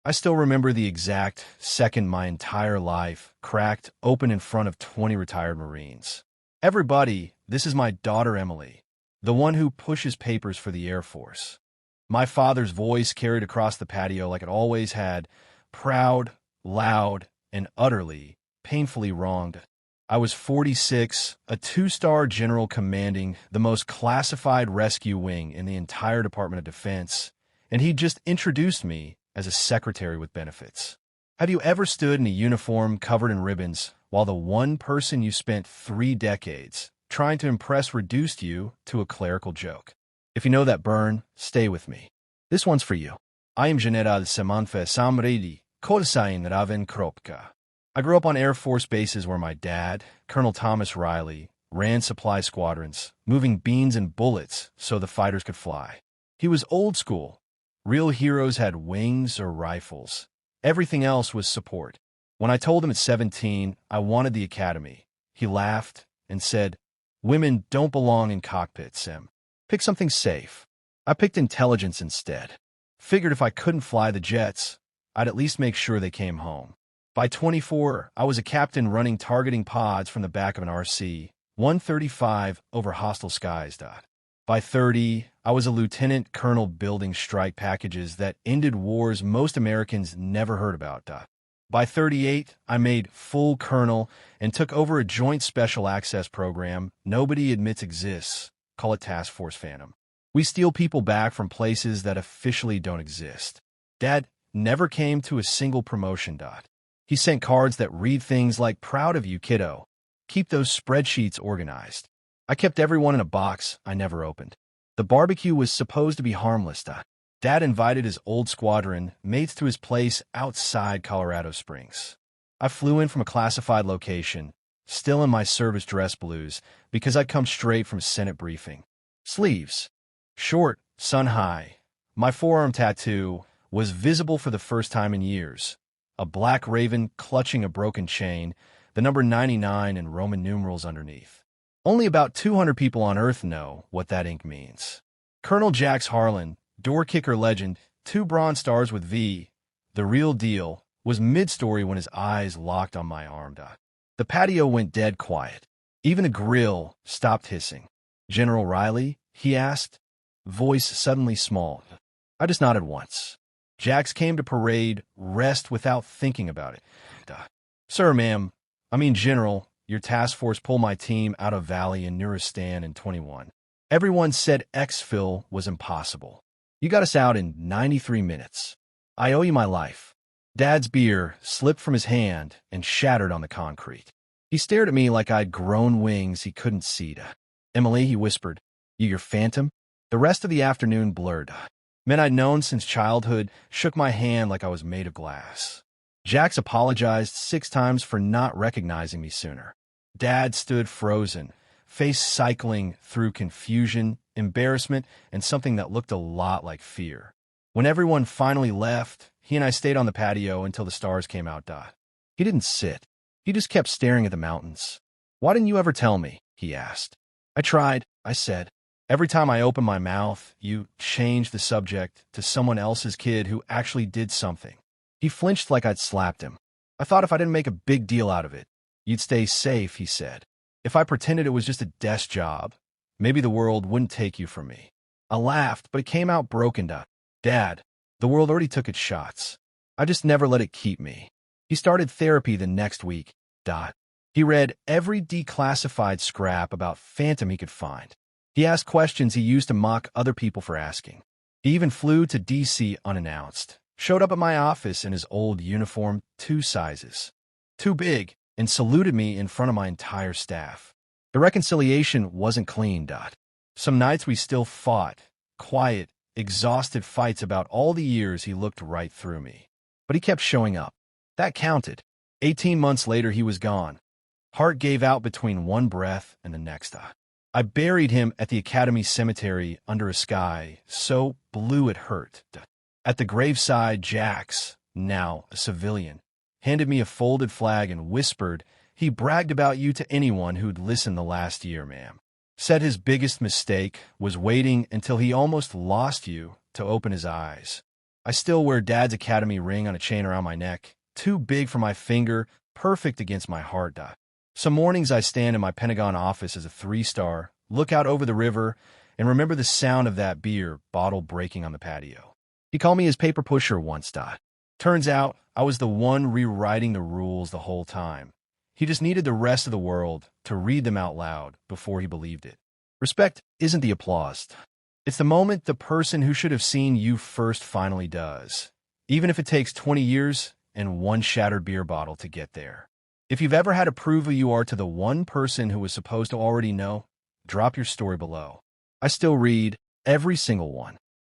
I still remember the exact second my entire life cracked open in front of 20 retired Marines. Everybody, this is my daughter Emily, the one who pushes papers for the Air Force. My father's voice carried across the patio like it always had, proud, loud, and utterly, painfully wronged. I was 46, a two-star general commanding the most classified rescue wing in the entire Department of Defense, and he just introduced me as a secretary with benefits. Have you ever stood in a uniform covered in ribbons while the one person you spent 3 decades trying to impress reduced you to a clerical joke? If you know that burn, stay with me. This one's for you. I am General Semanfe Samredi, Kolsain Raven Kropka. I grew up on Air Force bases where my dad, Colonel Thomas Riley, ran supply squadrons, moving beans and bullets so the fighters could fly. He was old school. Real heroes had wings or rifles. Everything else was support. When I told him at 17 I wanted the academy, he laughed and said, "Women don't belong in cockpits, Sim. Pick something safe." I picked intelligence instead. Figured if I couldn't fly the jets, I'd at least make sure they came home. By 24, I was a captain running targeting pods from the back of an RC-135 over hostile skies. By 30, I was a lieutenant colonel building strike packages that ended wars most Americans never heard about. By 38, I made full colonel and took over a joint special access program nobody admits exists. Call it Task Force Phantom. We steal people back from places that officially don't exist. Dad never came to a single promotion. He sent cards that read things like, "Proud of you, kiddo. Keep those spreadsheets organized." I kept everyone in a box I never opened. The barbecue was supposed to be harmless. Dad invited his old squadron mates to his place outside Colorado Springs. I flew in from a classified location, still in my service dress blues, because I'd come straight from a Senate briefing. Sleeves. Short, sun high. My forearm tattoo was visible for the first time in years. A black raven clutching a broken chain, the number 99 in Roman numerals underneath. Only about 200 people on Earth know what that ink means. Colonel Jax Harlan, door kicker legend, 2 Bronze Stars with V, the real deal, was mid-story when his eyes locked on my arm. The patio went dead quiet. Even the grill stopped hissing. "General Riley?" he asked, voice suddenly small. I just nodded once. Jax came to parade rest without thinking about it. "Sir, ma'am, General, your task force pulled my team out of Valley in Nuristan in 21. Everyone said exfil was impossible. You got us out in 93 minutes. I owe you my life." Dad's beer slipped from his hand and shattered on the concrete. He stared at me like I'd grown wings he couldn't see. "Emily," he whispered, "you your phantom?" The rest of the afternoon blurred. Men I'd known since childhood shook my hand like I was made of glass. Jax apologized 6 times for not recognizing me sooner. Dad stood frozen, face cycling through confusion, embarrassment, and something that looked a lot like fear. When everyone finally left, he and I stayed on the patio until the stars came out. He didn't sit. He just kept staring at the mountains. "Why didn't you ever tell me?" he asked. "I tried," I said. "Every time I opened my mouth, you changed the subject to someone else's kid who actually did something." He flinched like I'd slapped him. "I thought if I didn't make a big deal out of it, you'd stay safe," he said. "If I pretended it was just a desk job, maybe the world wouldn't take you from me." I laughed, but it came out broken. "Dad, the world already took its shots. I just never let it keep me." He started therapy the next week. He read every declassified scrap about Phantom he could find. He asked questions he used to mock other people for asking. He even flew to D.C. unannounced, showed up at my office in his old uniform 2 sizes too big, and saluted me in front of my entire staff. The reconciliation wasn't clean. Some nights we still fought, quiet, exhausted fights about all the years he looked right through me. But he kept showing up. That counted. 18 months later, he was gone. Heart gave out between one breath and the next. I buried him at the Academy Cemetery under a sky so blue it hurt. At the graveside, Jax, now a civilian, handed me a folded flag and whispered, "He bragged about you to anyone who'd listened the last year, ma'am. Said his biggest mistake was waiting until he almost lost you to open his eyes. I still wear Dad's Academy ring on a chain around my neck, too big for my finger, perfect against my heart. Some mornings I stand in my Pentagon office as a 3-star, look out over the river, and remember the sound of that beer bottle breaking on the patio. He called me his paper pusher once. Turns out, I was the one rewriting the rules the whole time. He just needed the rest of the world to read them out loud before he believed it. Respect isn't the applause. It's the moment the person who should have seen you first finally does, even if it takes 20 years and one shattered beer bottle to get there. If you've ever had to prove who you are to the one person who was supposed to already know, drop your story below. I still read every single one.